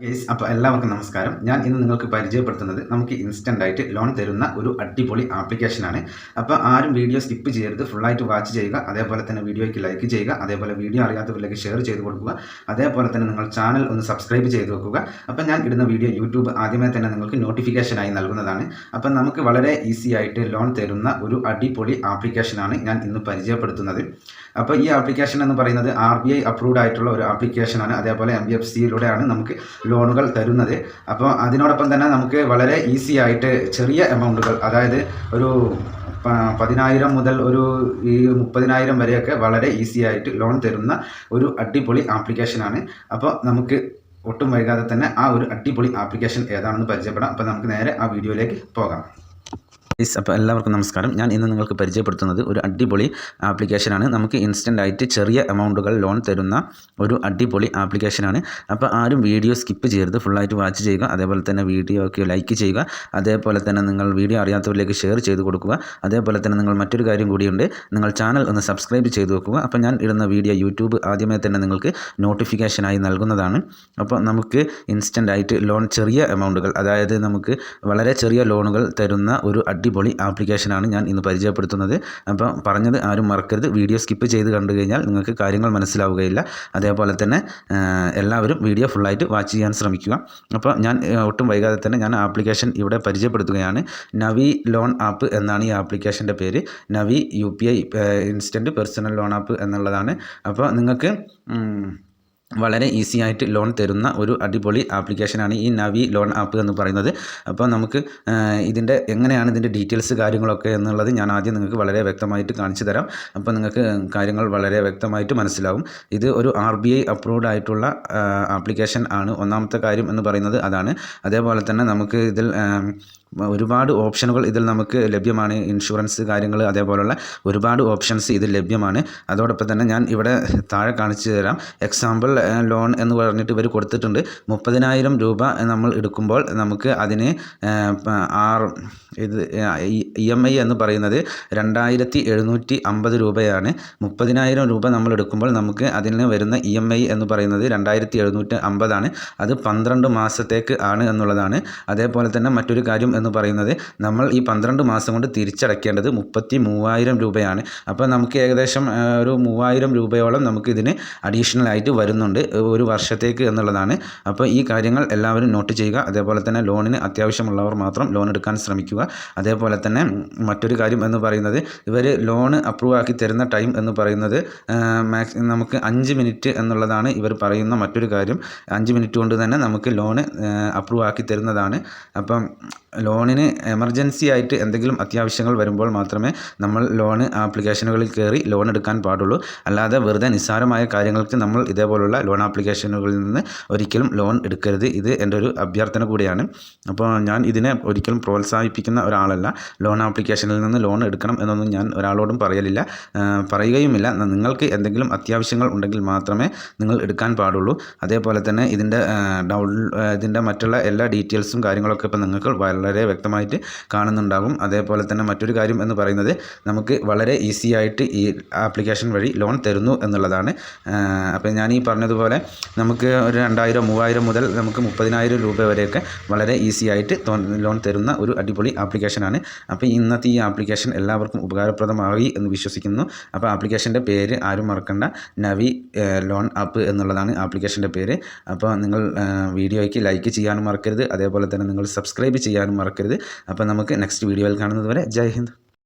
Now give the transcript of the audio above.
Guys അപ്പോൾ എല്ലാവർക്കും നമസ്കാരം. ഞാൻ ഇന്ന് നിങ്ങൾക്ക് പരിചയപ്പെടുത്തുന്നത് നമുക്ക് ഇൻസ്റ്റൻ്റ് ആയിട്ട് ലോൺ തരുന്ന ഒരു അടിപൊളി ആപ്ലിക്കേഷനാണ്. അപ്പോൾ ആരും വീഡിയോ സ്കിപ്പ് ചെയ്യരുത്, ഫുള്ളായിട്ട് വാച്ച് ചെയ്യുക. അതേപോലെ തന്നെ വീഡിയോയ്ക്ക് ലൈക്ക് ചെയ്യുക. അതേപോലെ വീഡിയോ അറിയാത്തവരിലേക്ക് ഷെയർ ചെയ്ത് കൊടുക്കുക. അതേപോലെ തന്നെ നിങ്ങൾ ചാനൽ ഒന്ന് സബ്സ്ക്രൈബ് ചെയ്ത് വെക്കുക. അപ്പോൾ ഞാൻ ഇടുന്ന വീഡിയോ യൂട്യൂബ് ആദ്യമേ തന്നെ നിങ്ങൾക്ക് നോട്ടിഫിക്കേഷനായി നൽകുന്നതാണ്. അപ്പം നമുക്ക് വളരെ ഈസി ആയിട്ട് ലോൺ തരുന്ന ഒരു അടിപൊളി ആപ്ലിക്കേഷനാണ് ഞാൻ ഇന്ന് പരിചയപ്പെടുത്തുന്നത്. അപ്പോൾ ഈ ആപ്ലിക്കേഷൻ എന്ന് പറയുന്നത് RBI അപ്രൂവ്ഡ് ആയിട്ടുള്ള ഒരു ആപ്ലിക്കേഷനാണ്. അതേപോലെ MBFCയിലൂടെയാണ് നമുക്ക് ലോണുകൾ തരുന്നത്. അപ്പോൾ അതിനോടൊപ്പം തന്നെ നമുക്ക് വളരെ ഈസി ആയിട്ട് ചെറിയ എമൗണ്ടുകൾ, അതായത് ഒരു 10,000 മുതൽ ഒരു 30,000 വരെയൊക്കെ വളരെ ഈസി ആയിട്ട് ലോൺ തരുന്ന ഒരു അടിപൊളി ആപ്ലിക്കേഷനാണ്. അപ്പോൾ നമുക്ക് ഒട്ടും വൈകാതെ തന്നെ ആ ഒരു അടിപൊളി ആപ്ലിക്കേഷൻ ഏതാണെന്ന് പരിചയപ്പെടാം. അപ്പോൾ നമുക്ക് നേരെ ആ വീഡിയോയിലേക്ക് പോകാം. അപ്പോൾ എല്ലാവർക്കും നമസ്കാരം. ഞാൻ ഇന്ന് നിങ്ങൾക്ക് പരിചയപ്പെടുത്തുന്നത് ഒരു അടിപൊളി ആപ്ലിക്കേഷനാണ്. നമുക്ക് ഇൻസ്റ്റൻ്റ് ആയിട്ട് ചെറിയ എമൗണ്ടുകൾ ലോൺ തരുന്ന ഒരു അടിപൊളി ആപ്ലിക്കേഷനാണ്. അപ്പോൾ ആരും വീഡിയോ സ്കിപ്പ് ചെയ്യരുത്, ഫുള്ളായിട്ട് വാച്ച് ചെയ്യുക. അതേപോലെ തന്നെ വീഡിയോയ്ക്ക് ലൈക്ക് ചെയ്യുക. അതേപോലെ തന്നെ നിങ്ങൾ വീഡിയോ അറിയാത്തവരിലേക്ക് ഷെയർ ചെയ്ത് കൊടുക്കുക. അതേപോലെ തന്നെ നിങ്ങൾ മറ്റൊരു കാര്യം കൂടിയുണ്ട്, നിങ്ങൾ ചാനൽ ഒന്ന് സബ്സ്ക്രൈബ് ചെയ്ത് വെക്കുക. അപ്പോൾ ഞാൻ ഇടുന്ന വീഡിയോ യൂട്യൂബ് ആദ്യമേ തന്നെ നിങ്ങൾക്ക് നോട്ടിഫിക്കേഷനായി നൽകുന്നതാണ്. അപ്പോൾ നമുക്ക് ഇൻസ്റ്റൻ്റ് ആയിട്ട് ലോൺ ചെറിയ എമൗണ്ടുകൾ, അതായത് നമുക്ക് വളരെ ചെറിയ ലോണുകൾ തരുന്ന ഒരു അടിപൊളി ആപ്ലിക്കേഷനാണ് ഞാൻ ഇന്ന് പരിചയപ്പെടുത്തുന്നത്. അപ്പോൾ പറഞ്ഞത് ആരും മറക്കരുത്, വീഡിയോ സ്കിപ്പ് ചെയ്ത് കണ്ടു കഴിഞ്ഞാൽ നിങ്ങൾക്ക് കാര്യങ്ങൾ മനസ്സിലാവുകയില്ല. അതേപോലെ തന്നെ എല്ലാവരും വീഡിയോ ഫുള്ളായിട്ട് വാച്ച് ചെയ്യാൻ ശ്രമിക്കുക. അപ്പോൾ ഞാൻ ഒട്ടും വൈകാതെ തന്നെ ഞാൻ ആപ്ലിക്കേഷൻ ഇവിടെ പരിചയപ്പെടുത്തുകയാണ്. നവി ലോൺ ആപ്പ് എന്നാണ് ഈ ആപ്ലിക്കേഷൻ്റെ പേര്. Navi UPI instant personal loan app എന്നുള്ളതാണ്. അപ്പോൾ നിങ്ങൾക്ക് വളരെ ഈസി ആയിട്ട് ലോൺ തരുന്ന ഒരു അടിപൊളി ആപ്ലിക്കേഷനാണ് ഈ നവി ലോൺ ആപ്പ് എന്ന് പറയുന്നത്. അപ്പോൾ നമുക്ക് ഇതിൻ്റെ എങ്ങനെയാണ് ഇതിൻ്റെ ഡീറ്റെയിൽസ് കാര്യങ്ങളൊക്കെ എന്നുള്ളത് ഞാൻ ആദ്യം നിങ്ങൾക്ക് വളരെ വ്യക്തമായിട്ട് കാണിച്ചു തരാം. അപ്പോൾ നിങ്ങൾക്ക് കാര്യങ്ങൾ വളരെ വ്യക്തമായിട്ട് മനസ്സിലാവും. ഇത് ഒരു RBI അപ്രൂവ്ഡ് ആയിട്ടുള്ള ആപ്ലിക്കേഷൻ ആണ്. ഒന്നാമത്തെ കാര്യം എന്ന് പറയുന്നത് അതാണ്. അതേപോലെ തന്നെ നമുക്ക് ഇതിൽ ഒരുപാട് ഓപ്ഷനുകൾ ഇതിൽ നമുക്ക് ലഭ്യമാണ്. ഇൻഷുറൻസ് കാര്യങ്ങൾ, അതേപോലുള്ള ഒരുപാട് ഓപ്ഷൻസ് ഇതിൽ ലഭ്യമാണ്. അതോടൊപ്പം തന്നെ ഞാൻ ഇവിടെ താഴെ കാണിച്ചു തരാം. എക്സാമ്പിൾ ലോൺ എന്ന് പറഞ്ഞിട്ട് ഇവർ കൊടുത്തിട്ടുണ്ട്. 30,000 രൂപ നമ്മൾ എടുക്കുമ്പോൾ നമുക്ക് അതിന് EMI എന്ന് പറയുന്നത് 2,750 രൂപയാണ്. 30,000 രൂപ നമ്മൾ എടുക്കുമ്പോൾ നമുക്ക് അതിന് വരുന്ന EMI എന്ന് പറയുന്നത് 2,750 ആണ്. അത് 12 മാസത്തേക്ക് ആണ് എന്നുള്ളതാണ്. അതേപോലെ തന്നെ മറ്റൊരു കാര്യം എന്ന് പറയുന്നത്, നമ്മൾ ഈ 12 മാസം കൊണ്ട് തിരിച്ചടയ്ക്കേണ്ടത് 33,000 രൂപയാണ്. അപ്പോൾ നമുക്ക് ഏകദേശം ഒരു 3,000 രൂപയോളം നമുക്ക് ഇതിന് അഡീഷണൽ ആയിട്ട് വരുന്നുണ്ട് ഒരു വർഷത്തേക്ക് എന്നുള്ളതാണ്. അപ്പോൾ ഈ കാര്യങ്ങൾ എല്ലാവരും നോട്ട് ചെയ്യുക. അതേപോലെ തന്നെ ലോണിന് അത്യാവശ്യമുള്ളവർ മാത്രം ലോൺ എടുക്കാൻ ശ്രമിക്കുക. അതേപോലെ തന്നെ മറ്റൊരു കാര്യം എന്ന് പറയുന്നത്, ഇവർ ലോൺ അപ്രൂവ് ആക്കി തരുന്ന ടൈം എന്ന് പറയുന്നത് നമുക്ക് 5 മിനിറ്റ് എന്നുള്ളതാണ് ഇവർ പറയുന്ന മറ്റൊരു കാര്യം. 5 മിനിറ്റ് കൊണ്ട് തന്നെ നമുക്ക് ലോണ് അപ്രൂവ് ആക്കി തരുന്നതാണ്. അപ്പം ലോണിന് എമർജൻസി ആയിട്ട് എന്തെങ്കിലും അത്യാവശ്യങ്ങൾ വരുമ്പോൾ മാത്രമേ നമ്മൾ ലോൺ ആപ്ലിക്കേഷനുകളിൽ കയറി ലോൺ എടുക്കാൻ പാടുള്ളൂ. അല്ലാതെ വെറുതെ നിസ്സാരമായ കാര്യങ്ങൾക്ക് നമ്മൾ ഇതേപോലുള്ള ലോൺ ആപ്ലിക്കേഷനുകളിൽ നിന്ന് ഒരിക്കലും ലോൺ എടുക്കരുത്. ഇത് എൻ്റെ ഒരു അഭ്യർത്ഥന കൂടിയാണ്. അപ്പോൾ ഞാൻ ഇതിനെ ഒരിക്കലും പ്രോത്സാഹിപ്പിക്കുന്ന ഒരാളല്ല. ലോൺ ആപ്ലിക്കേഷനിൽ നിന്ന് ലോൺ എടുക്കണം എന്നൊന്നും ഞാൻ ഒരാളോടും പറയുകയുമില്ല. നിങ്ങൾക്ക് എന്തെങ്കിലും അത്യാവശ്യങ്ങൾ ഉണ്ടെങ്കിൽ മാത്രമേ നിങ്ങൾ എടുക്കാൻ പാടുള്ളൂ. അതേപോലെ തന്നെ ഇതിൻ്റെ മറ്റുള്ള എല്ലാ ഡീറ്റെയിൽസും കാര്യങ്ങളൊക്കെ ഇപ്പോൾ നിങ്ങൾക്ക് വളരെ വ്യക്തമായിട്ട് കാണുന്നുണ്ടാകും. അതേപോലെ തന്നെ മറ്റൊരു കാര്യം എന്ന് പറയുന്നത്, നമുക്ക് വളരെ ഈസി ആയിട്ട് ഈ ആപ്ലിക്കേഷൻ വഴി ലോൺ തരുന്നു എന്നുള്ളതാണ്. അപ്പോൾ ഞാൻ ഈ പറഞ്ഞതുപോലെ നമുക്ക് ഒരു 2,000 3,000 മുതൽ നമുക്ക് 30,000 രൂപ വരെയൊക്കെ വളരെ ഈസി ആയിട്ട് ലോൺ തരുന്ന ഒരു അടിപൊളി ആപ്ലിക്കേഷനാണ്. അപ്പോൾ ഇന്നത്തെ ഈ ആപ്ലിക്കേഷൻ എല്ലാവർക്കും ഉപകാരപ്രദമായി എന്ന് വിശ്വസിക്കുന്നു. അപ്പോൾ ആപ്ലിക്കേഷൻ്റെ പേര് ആരും മറക്കണ്ട, നവി ലോൺ ആപ്പ് എന്നുള്ളതാണ് ആപ്ലിക്കേഷൻ്റെ പേര്. അപ്പോൾ നിങ്ങൾ വീഡിയോയ്ക്ക് ലൈക്ക് ചെയ്യാനും മറക്കരുത്. അതേപോലെ തന്നെ നിങ്ങൾ സബ്സ്ക്രൈബ് ചെയ്യാനും മറക്കരുത്. അപ്പോൾ നമുക്ക് നെക്സ്റ്റ് വീഡിയോയിൽ കാണുന്നത് വരെ ജയ് ഹിന്ദ്.